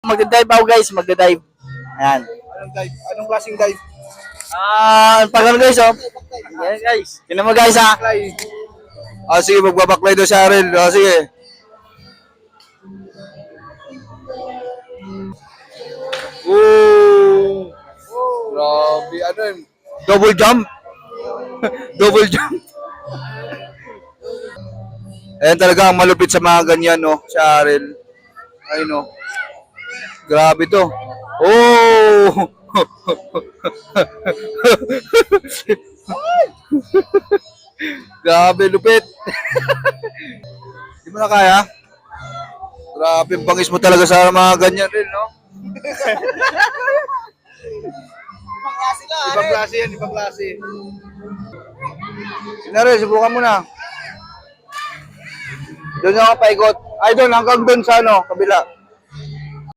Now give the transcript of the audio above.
Magda-dive ako guys, magda-dive. Ayan. Anong dive? Anong klaseng dive? Pagano guys, oh. Ayan guys. Tingnan mo guys, ha. Baklay. Sige, magbabaklay daw si Arel. Sige. Oh! Grabe, ano yun? Double jump? Double jump? Ayan talaga ang malupit sa mga ganyan, no? Si Arel. Ay, no? Grabe to. Oh! Grabe, lupit. Di mo na kaya? Grabe, bangis mo talaga sa mga ganyan rin, no? Ibang klase yan, ibang klase. Sinare, subukan mo na. Doon ako paikot. Ay, doon, hanggang doon sa ano, kabila.